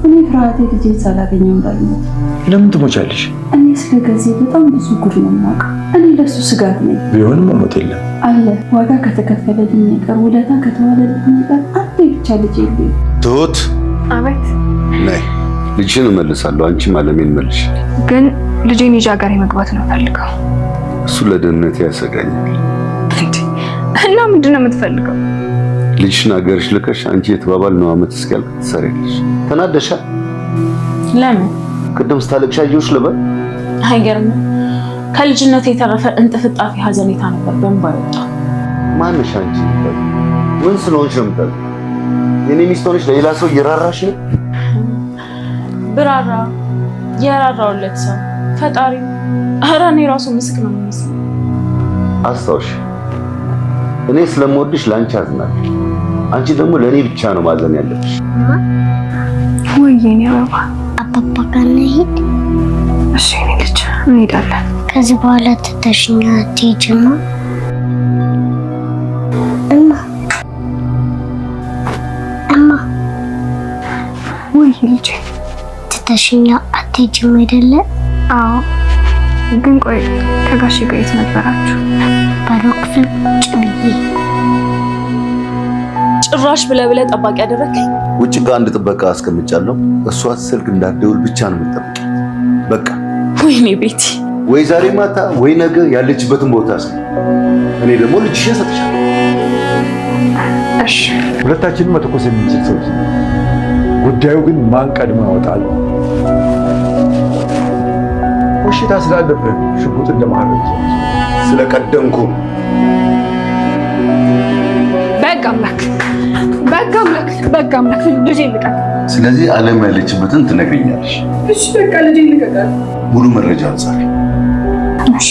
እኔ ፍርሃቴ ልጄ ሳላገኘው እንዳልሞት። ለምን ትሞቻለሽ? እኔ ስለ ገዜ በጣም ብዙ ጉድ ነው የማውቀው። እኔ ለሱ ስጋት ነኝ። ቢሆንም መሞት የለም አለ ዋጋ ከተከፈለልኝ ነገር ውለታ ከተዋለልኝ ነገር አንዴ ብቻ ልጄ ይልኝ። ትሁት አቤት። ነይ ልጅሽን እመልሳለሁ፣ አንቺም አለሜን መልሽ። ግን ልጄን ይዤ ሀገሬ መግባት ነው ፈልገው። እሱ ለደህንነት ያሰጋኛል። እና ምንድነው የምትፈልገው? ልጅሽን ሀገርሽ ልከሽ አንቺ የተባባልነው ዓመት እስኪያልቅ ትሰሪያለሽ። ተናደሻል? ለምን? ቅድም ስታለቅሽ አየሁሽ ልበል? አይገርምም። ከልጅነት የተረፈ እንጥፍጣፊ ሀዘኔታ ነበር በእንባ የወጣው። ማንሽ አንቺ? ምን ስለሆንሽ ነው የምታውቂው? የኔ ሚስት ሆነሽ ለሌላ ሰው እየራራሽ ነው? ብራራ የራራውለት ሰው ፈጣሪ። ኧረ እኔ ራሱ ምስክ ነው የሚመስለው። አስታውሽ፣ እኔ ስለምወድሽ ለአንቺ አዝናለሁ። አንቺ ደግሞ ለእኔ ብቻ ነው ማዘን ያለብሽ። ወይኔ አበባ አባባ ጋር እንሂድ። እሺ የኔ ልጅ እንሄዳለን። ከዚህ በኋላ ትተሽኛ አትሄጂማ? እማ ወይ ልጄ ትተሽኛ አትሄጂም አይደለ? አዎ። ግን ቆይ ከጋሽ ጋር የት ነበራችሁ? ባዶ ክፍል ቁጭ ብዬ። ጭራሽ ብለህ ጠባቂ ያደረከኝ። ውጭ ጋር አንድ ጥበቃ አስቀምጫለሁ። እሷ ስልክ እንዳትደውል ብቻ ነው የምትጠብቂ። በቃ ወይኔ ቤቲ፣ ወይ ዛሬ ማታ ወይ ነገ ያለችበትን ቦታ እኔ ደግሞ ልጅሽን ሰጥሻለሁ። እሺ ሁለታችንም መተኮስ የምንችል ሰዎች። ጉዳዩ ግን ማን ቀድሞ ያወጣል? ኮሽታ ስላለብህ ሽጉጥ እንደማረግ ስለቀደምኩ በጋ አምላክ ልጄ ልቀቅ። ስለዚህ ዓለም ያለችበትን ትነግሪኛለሽ። እሺ በቃ ልጄ ልቀቃል። ሙሉ መረጃ አንጻር እሺ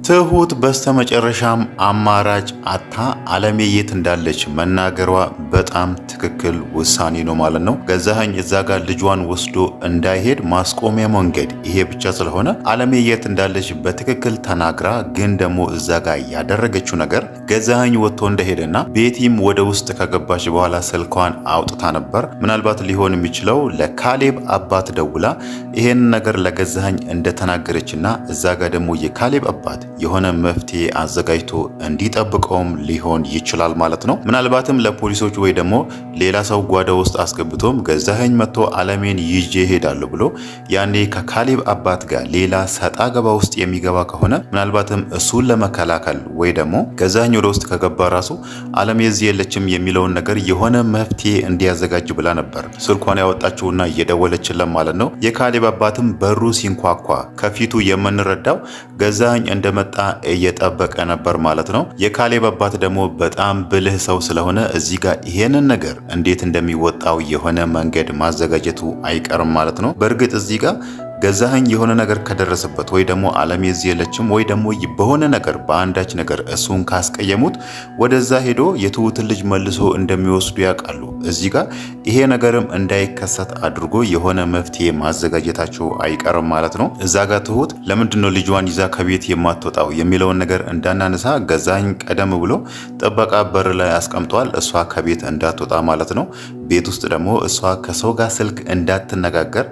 ትሁት በስተመጨረሻም አማራጭ አታ አለሜ የት እንዳለች መናገሯ በጣም ትክክል ውሳኔ ነው ማለት ነው። ገዛኸኝ እዛ ጋር ልጇን ወስዶ እንዳይሄድ ማስቆሚያ መንገድ ይሄ ብቻ ስለሆነ አለሜ የት እንዳለች በትክክል ተናግራ፣ ግን ደግሞ እዛ ጋር ያደረገችው ነገር ገዛኸኝ ወጥቶ እንደሄደና ቤቲም ወደ ውስጥ ከገባች በኋላ ስልኳን አውጥታ ነበር። ምናልባት ሊሆን የሚችለው ለካሌብ አባት ደውላ ይሄን ነገር ለገዛኸኝ እንደተናገረችና እዛ ጋር ደግሞ የካሌብ አባት የሆነ መፍትሄ አዘጋጅቶ እንዲጠብቀውም ሊሆን ይችላል ማለት ነው። ምናልባትም ለፖሊሶች ወይ ደግሞ ሌላ ሰው ጓዳ ውስጥ አስገብቶም ገዛኸኝ መጥቶ አለሜን ይዤ ሄዳለሁ ብሎ ያኔ ከካሌብ አባት ጋር ሌላ ሰጣ ገባ ውስጥ የሚገባ ከሆነ ምናልባትም እሱን ለመከላከል ወይ ደግሞ ገዛኸኝ ወደ ውስጥ ከገባ ራሱ አለሜ እዚህ የለችም የሚለውን ነገር የሆነ መፍትሄ እንዲያዘጋጅ ብላ ነበር ስልኳን ያወጣችውና እየደወለችለን ማለት ነው። የካሌብ አባትም በሩ ሲንኳኳ ከፊቱ የምንረዳው ገዛኸኝ እንደመጣ እየጠበቀ ነበር ማለት ነው። የካሌብ አባት ደግሞ በጣም ብልህ ሰው ስለሆነ እዚህ ጋር ይሄንን ነገር እንዴት እንደሚወጣው የሆነ መንገድ ማዘጋጀቱ አይቀርም ማለት ነው። በእርግጥ እዚህ ጋር ገዛኸኝ የሆነ ነገር ከደረሰበት ወይ ደግሞ አለሜ እዚህ የለችም ወይ ደግሞ በሆነ ነገር በአንዳች ነገር እሱን ካስቀየሙት ወደዛ ሄዶ የትሁትን ልጅ መልሶ እንደሚወስዱ ያውቃሉ። እዚህ ጋር ይሄ ነገርም እንዳይከሰት አድርጎ የሆነ መፍትሄ ማዘጋጀታቸው አይቀርም ማለት ነው። እዛ ጋር ትሁት ለምንድነው ልጇን ይዛ ከቤት የማትወጣው የሚለውን ነገር እንዳናነሳ ገዛኸኝ ቀደም ብሎ ጥበቃ በር ላይ አስቀምጧል፣ እሷ ከቤት እንዳትወጣ ማለት ነው። ቤት ውስጥ ደግሞ እሷ ከሰው ጋር ስልክ እንዳትነጋገር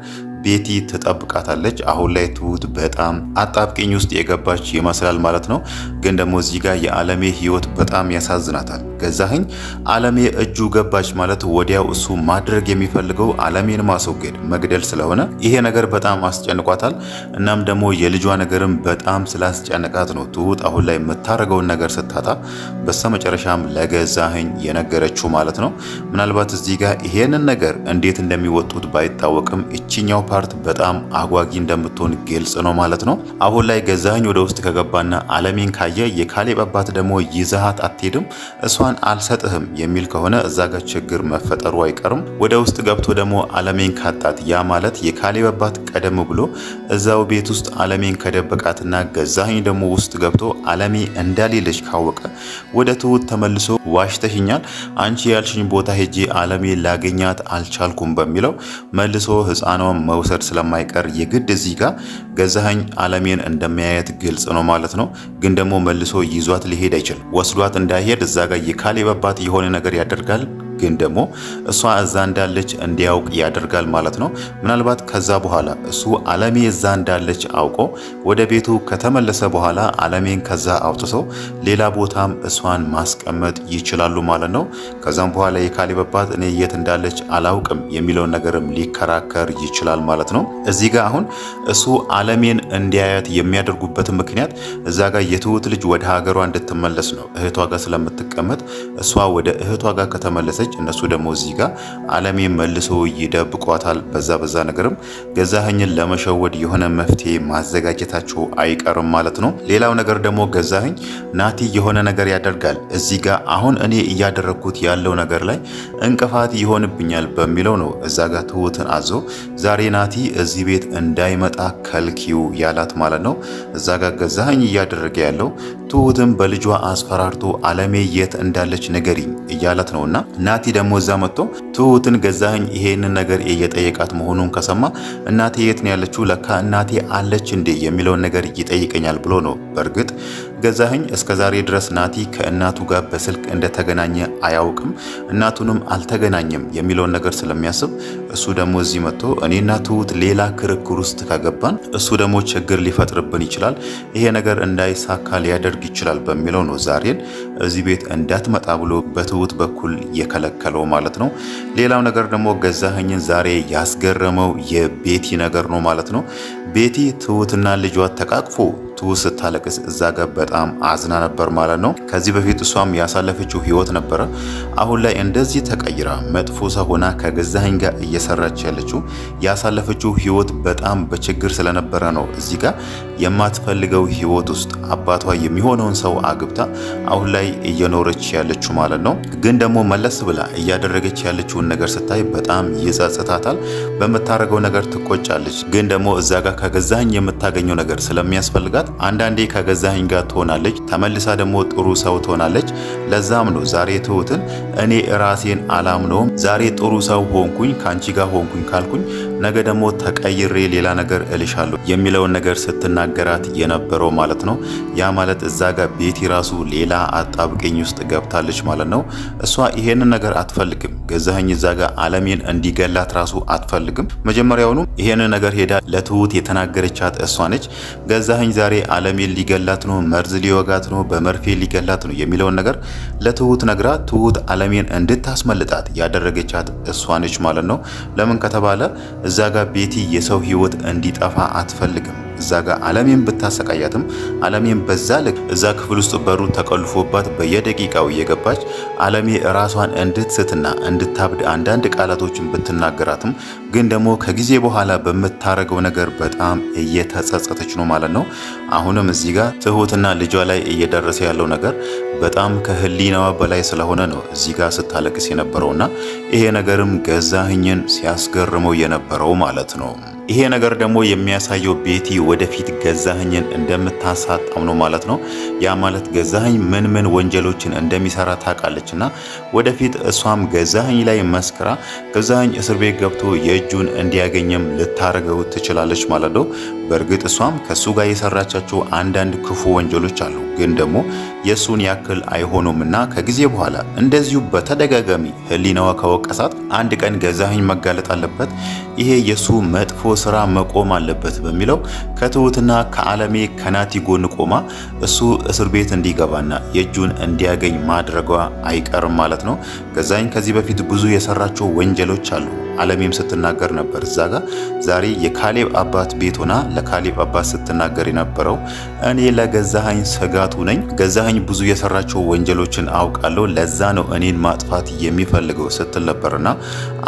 ቤቲ ትጠብቃታለች። አሁን ላይ ትሁት በጣም አጣብቂኝ ውስጥ የገባች ይመስላል ማለት ነው። ግን ደግሞ እዚህ ጋር የአለሜ ህይወት በጣም ያሳዝናታል። ገዛኸኝ አለሜ እጁ ገባች ማለት ወዲያው እሱ ማድረግ የሚፈልገው አለሜን ማስወገድ መግደል ስለሆነ ይሄ ነገር በጣም አስጨንቋታል። እናም ደግሞ የልጇ ነገርም በጣም ስላስጨነቃት ነው ትሁት አሁን ላይ የምታደርገውን ነገር ስታጣ በስተመጨረሻም ለገዛኸኝ የነገረችው ማለት ነው። ምናልባት እዚህ ጋር ይሄንን ነገር እንዴት እንደሚወጡት ባይታወቅም እቺኛው ፓርት በጣም አጓጊ እንደምትሆን ግልጽ ነው ማለት ነው። አሁን ላይ ገዛኸኝ ወደ ውስጥ ከገባና አለሜን ካየ የካሌብ አባት ደግሞ ይዘሃት አትሄድም እሷን እሷን አልሰጥህም የሚል ከሆነ እዛ ጋር ችግር መፈጠሩ አይቀርም። ወደ ውስጥ ገብቶ ደግሞ አለሜን ካጣት ያ ማለት የካሌብ አባት ቀደም ብሎ እዛው ቤት ውስጥ አለሜን ከደበቃትና ገዛኸኝ ደግሞ ውስጥ ገብቶ አለሜ እንዳሌለች ካወቀ ወደ ትሁት ተመልሶ ዋሽተሽኛል፣ አንቺ ያልሽኝ ቦታ ሄጄ አለሜ ላገኛት አልቻልኩም በሚለው መልሶ ህፃኗን መውሰድ ስለማይቀር የግድ እዚህ ጋር ገዛኸኝ አለሜን እንደሚያየት ግልጽ ነው ማለት ነው። ግን ደግሞ መልሶ ይዟት ሊሄድ አይችልም። ወስዷት እንዳይሄድ እዛ ጋር የካሌብ አባት የሆነ ነገር ያደርጋል። ግን ደግሞ እሷ እዛ እንዳለች እንዲያውቅ ያደርጋል ማለት ነው። ምናልባት ከዛ በኋላ እሱ አለሜ እዛ እንዳለች አውቆ ወደ ቤቱ ከተመለሰ በኋላ አለሜን ከዛ አውጥቶ ሌላ ቦታም እሷን ማስቀመጥ ይችላሉ ማለት ነው። ከዛም በኋላ የካሌብ አባት እኔ የት እንዳለች አላውቅም የሚለውን ነገርም ሊከራከር ይችላል ማለት ነው። እዚህ ጋር አሁን እሱ አለሜን እንዲያያት የሚያደርጉበት ምክንያት እዛ ጋር የትሁት ልጅ ወደ ሀገሯ እንድትመለስ ነው። እህቷ ጋር ስለምትቀመጥ እሷ ወደ እህቷ ጋር ከተመለሰች እነሱ ደግሞ እዚህ ጋር አለሜን መልሶ ይደብቋታል። በዛ ነገርም ገዛኸኝን ለመሸወድ የሆነ መፍትሄ ማዘጋጀታቸው አይቀርም ማለት ነው። ሌላው ነገር ደግሞ ገዛኸኝ ናቲ የሆነ ነገር ያደርጋል እዚህ ጋር አሁን እኔ እያደረኩት ያለው ነገር ላይ እንቅፋት ይሆንብኛል በሚለው ነው እዛ ጋር ትሁትን አዞ ዛሬ ናቲ እዚህ ቤት እንዳይመጣ ከልኪው ያላት ማለት ነው። እዛ ጋር ገዛኸኝ እያደረገ ያለው ትሁትን በልጇ አስፈራርቶ አለሜ የት እንዳለች ንገሪኝ እያላት ነውና ናቲ ደግሞ እዛ መጥቶ ትሁትን ገዛኸኝ ይሄንን ነገር እየጠየቃት መሆኑን ከሰማ እናቴ የት ነው ያለችው ለካ እናቴ አለች እንዴ የሚለውን ነገር ይጠይቀኛል ብሎ ነው። በእርግጥ ገዛኸኝ እስከዛሬ ድረስ ናቲ ከእናቱ ጋር በስልክ እንደተገናኘ አያውቅም፣ እናቱንም አልተገናኘም የሚለውን ነገር ስለሚያስብ እሱ ደግሞ እዚህ መጥቶ እኔና ትሁት ሌላ ክርክር ውስጥ ከገባን እሱ ደግሞ ችግር ሊፈጥርብን ይችላል፣ ይሄ ነገር እንዳይሳካ ሊያደርግ ይችላል በሚለው ነው ዛሬን እዚህ ቤት እንዳትመጣ ብሎ በትሁት በኩል የከለከለው ማለት ነው። ሌላው ነገር ደግሞ ገዛኸኝን ዛሬ ያስገረመው የቤቲ ነገር ነው ማለት ነው። ቤቲ ትሁትና ልጇ ተቃቅፎ ትሁት ስታለቅስ እዛ ጋር በጣም አዝና ነበር ማለት ነው። ከዚህ በፊት እሷም ያሳለፈችው ህይወት ነበረ። አሁን ላይ እንደዚህ ተቀይራ መጥፎ ሰው ሆና ከገዛኸኝ ጋር እየሰራች ያለችው ያሳለፈችው ህይወት በጣም በችግር ስለነበረ ነው እዚህ ጋር የማትፈልገው ህይወት ውስጥ አባቷ የሚሆነውን ሰው አግብታ አሁን ላይ እየኖረች ያለችው ማለት ነው። ግን ደግሞ መለስ ብላ እያደረገች ያለችውን ነገር ስታይ በጣም ይጸጽታታል። በምታረገው ነገር ትቆጫለች። ግን ደግሞ እዛ ጋር ከገዛኸኝ የምታገኘው ነገር ስለሚያስፈልጋት አንዳንዴ ከገዛኸኝ ጋር ትሆናለች፣ ተመልሳ ደግሞ ጥሩ ሰው ትሆናለች። ለዛም ነው ዛሬ ትሁትን እኔ ራሴን አላምነውም፣ ዛሬ ጥሩ ሰው ሆንኩኝ ካንቺ ጋር ሆንኩኝ ካልኩኝ ነገ ደግሞ ተቀይሬ ሌላ ነገር እልሻለሁ የሚለውን ነገር ስትናገራት የነበረው ማለት ነው። ያ ማለት እዛ ጋር ቤቲ ራሱ ሌላ አጣብቀኝ ውስጥ ገብታለች ማለት ነው። እሷ ይሄንን ነገር አትፈልግም። ገዛኸኝ እዛ ጋር አለሜን እንዲገላት ራሱ አትፈልግም። መጀመሪያውኑ ይሄንን ነገር ሄዳ ለትሁት የተናገረቻት እሷ ነች። ገዛኸኝ ዛሬ አለሜን ሊገላት ነው፣ መርዝ ሊወጋት ነው፣ በመርፌ ሊገላት ነው የሚለውን ነገር ለትሁት ነግራ ትሁት አለሜን እንድታስመልጣት ያደረገቻት እሷ ነች ማለት ነው። ለምን ከተባለ እዛ ጋር ቤቲ የሰው ህይወት እንዲጠፋ አትፈልግም። እዛ ጋር አለሜን ብታሰቃያትም አለሜን በዛ ልክ እዛ ክፍል ውስጥ በሩ ተቆልፎባት በየደቂቃው እየገባች አለሜ ራሷን እንድትስትና እንድታብድ አንዳንድ ቃላቶችን ብትናገራትም ግን ደግሞ ከጊዜ በኋላ በምታረገው ነገር በጣም እየተጸጸተች ነው ማለት ነው። አሁንም እዚህ ጋር ትሁትና ልጇ ላይ እየደረሰ ያለው ነገር በጣም ከህሊናዋ በላይ ስለሆነ ነው እዚህ ጋር ስታለቅስ የነበረውና ይሄ ነገርም ገዛኸኝን ሲያስገርመው የነበረው ማለት ነው። ይሄ ነገር ደግሞ የሚያሳየው ቤቲ ወደፊት ገዛኸኝን እንደምታሳጣው ነው ማለት ነው። ያ ማለት ገዛኸኝ ምን ወንጀሎችን እንደሚሰራ ታውቃለችና ወደፊት እሷም ገዛኸኝ ላይ መስክራ ገዛኸኝ እስር ቤት ገብቶ የእጁን እንዲያገኝም ልታረገው ትችላለች ማለት ነው። በእርግጥ እሷም ከሱ ጋር የሰራቻቸው አንዳንድ ክፉ ወንጀሎች አሉ፣ ግን ደግሞ የሱን ያክል አይሆኑምና ከጊዜ በኋላ እንደዚሁ በተደጋጋሚ ህሊናዋ ከወቀሳት አንድ ቀን ገዛኸኝ መጋለጥ አለበት፣ ይሄ የሱ መጥፎ ስራ መቆም አለበት በሚለው ከትሁትና ከአለሜ ከናቲ ጎን ቆማ እሱ እስር ቤት እንዲገባና የእጁን እንዲያገኝ ማድረጓ አይቀርም ማለት ነው። ገዛኸኝ ከዚህ በፊት ብዙ የሰራቸው ወንጀሎች አሉ። አለሜም ስትናገር ነበር እዛ ጋር ዛሬ የካሌብ አባት ቤት ሆና ለካሌብ አባት ስትናገር የነበረው እኔ ለገዛኸኝ ስጋቱ ነኝ፣ ገዛኸኝ ብዙ የሰራቸው ወንጀሎችን አውቃለሁ፣ ለዛ ነው እኔን ማጥፋት የሚፈልገው ስትል ነበርና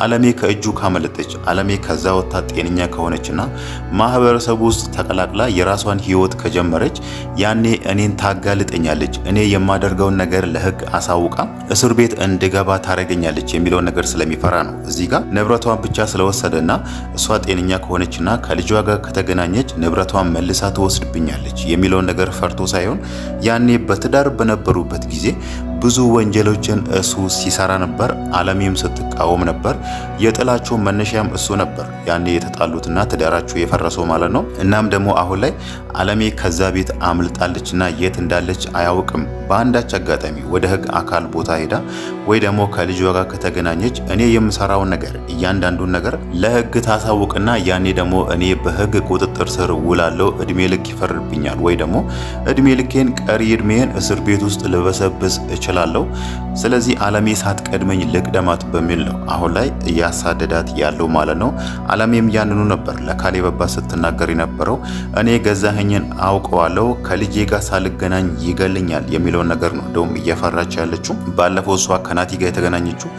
አለሜ ከእጁ ካመለጠች አለሜ ከዛ ወጣ ጤነኛ ከሆነችና ማህበረሰቡ ውስጥ ተቀላቅላ የራሷን ህይወት ከጀመረች ያኔ እኔን ታጋልጠኛለች፣ እኔ የማደርገውን ነገር ለህግ አሳውቃ እስር ቤት እንድገባ ታረገኛለች የሚለውን ነገር ስለሚፈራ ነው። እዚህ ጋር ንብረቷን ብቻ ስለወሰደና እሷ ጤነኛ ከሆነችና ከልጇ ጋር ከተገናኘች ንብረቷን መልሳ ትወስድብኛለች የሚለውን ነገር ፈርቶ ሳይሆን ያኔ በትዳር በነበሩበት ጊዜ ብዙ ወንጀሎችን እሱ ሲሰራ ነበር። አለሜም ስትቃወም ነበር። የጥላቸው መነሻም እሱ ነበር ያኔ የተጣሉትና ትዳራቸው የፈረሰው ማለት ነው። እናም ደግሞ አሁን ላይ አለሜ ከዛ ቤት አምልጣለችና የት እንዳለች አያውቅም። በአንዳች አጋጣሚ ወደ ህግ አካል ቦታ ሄዳ ወይ ደግሞ ከልጇ ጋር ከተገናኘች እኔ የምሰራውን ነገር እያንዳንዱን ነገር ለህግ ታሳውቅና ያኔ ደግሞ እኔ በህግ ቁጥጥር ስር ውላለሁ፣ እድሜ ልክ ይፈርድብኛል፣ ወይ ደግሞ እድሜ ልኬን ቀሪ እድሜን እስር ቤት ውስጥ ልበሰብስ እችላለሁ። ስለዚህ አለሜ ሳትቀድመኝ ልቅደማት በሚል ነው አሁን ላይ እያሳደዳት ያለው ማለት ነው። አለሜም ያንኑ ነበር ለካሌብ አባት ስትናገር የነበረው። እኔ ገዛኸኝን አውቀዋለሁ፣ ከልጄ ጋር ሳልገናኝ ይገልኛል የሚለውን ነገር ነው እንደውም እየፈራች ያለችው። ባለፈው እሷ ከናቲ ጋር የተገናኘችው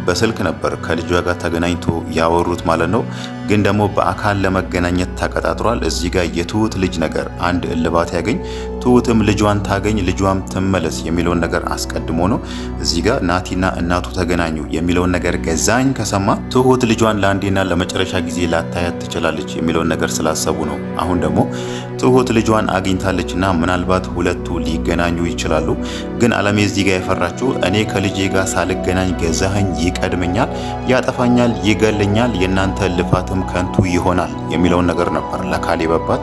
በስልክ ነበር ከልጇ ጋር ተገናኝቶ ያወሩት ማለት ነው። ግን ደግሞ በአካል ለመገናኘት ተቀጣጥሯል። እዚህ ጋር የትሁት ልጅ ነገር አንድ እልባት ያገኝ፣ ትሁትም ልጇን ታገኝ፣ ልጇም ትመለስ የሚለውን ነገር አስቀድሞ ነው እዚህ ጋር ናቲና እናቱ ተገናኙ የሚለውን ነገር ገዛኸኝ ከሰማ ትሁት ልጇን ለአንዴና ለመጨረሻ ጊዜ ላታያት ትችላለች የሚለውን ነገር ስላሰቡ ነው። አሁን ደግሞ ትሁት ልጇን አግኝታለችና ምናልባት ሁለቱ ሊገናኙ ይችላሉ። ግን አለሜ እዚህ ጋር የፈራችው እኔ ከልጄ ጋር ሳልገናኝ ገዛኸኝ ይቀድመኛል፣ ያጠፋኛል፣ ይገለኛል፣ የእናንተ ልፋትም ከንቱ ይሆናል የሚለውን ነገር ነበር ለካሌብ አባት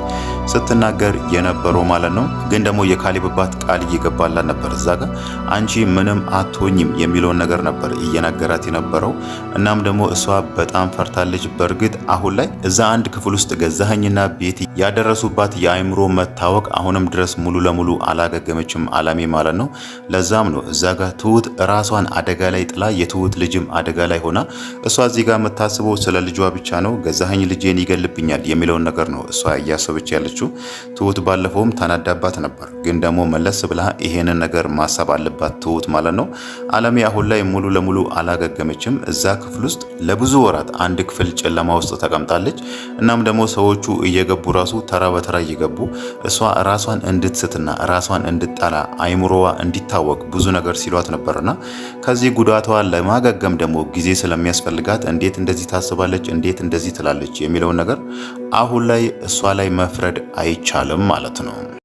ስትናገር የነበረው ማለት ነው። ግን ደግሞ የካሌብ አባት ቃል እየገባላት ነበር እዛ ጋር አንቺ ምንም አትሆኝም የሚለውን ነገር ነበር እየነገራት የነበረው። እናም ደግሞ እሷ በጣም ፈርታለች። በእርግጥ አሁን ላይ እዛ አንድ ክፍል ውስጥ ገዛኸኝና ቤቲ ያደረሱባት የአእምሮ መታወቅ አሁንም ድረስ ሙሉ ለሙሉ አላገገመችም አለሜ ማለት ነው። ለዛም ነው እዛ ጋር ትሁት ራሷን አደጋ ላይ ጥላ የትሁት ልጅም አደጋ ላይ ሆና እሷ እዚህ ጋር የምታስበው ስለ ልጇ ብቻ ነው። ገዛኸኝ ልጄን ይገልብኛል የሚለውን ነገር ነው እሷ እያሰበች ያለችው። ትሁት ባለፈውም ተናዳባት ነበር። ግን ደግሞ መለስ ብላ ይሄንን ነገር ማሰብ አለባት ትሁት ማለት ነው። አለሜ አሁን ላይ ሙሉ ለሙሉ አላገገመችም። እዛ ክፍል ውስጥ ለብዙ ወራት አንድ ክፍል ጨለማ ውስጥ ተቀምጣለች። እናም ደግሞ ሰዎቹ እየገቡ ራሱ ተራ በተራ እየገቡ እሷ ራሷን እንድትስትና ራሷን እንድትጠላ አይምሮዋ እንዲታወቅ ብዙ ነገር ሲሏት ነበርና ከዚህ ጉዳቷ ለማገገም ደግሞ ጊዜ ስለሚያስፈልጋት እንዴት እንደዚህ ታስባለች፣ እንዴት እንደዚህ ትላለች የሚለውን ነገር አሁን ላይ እሷ ላይ መፍረድ አይቻልም ማለት ነው።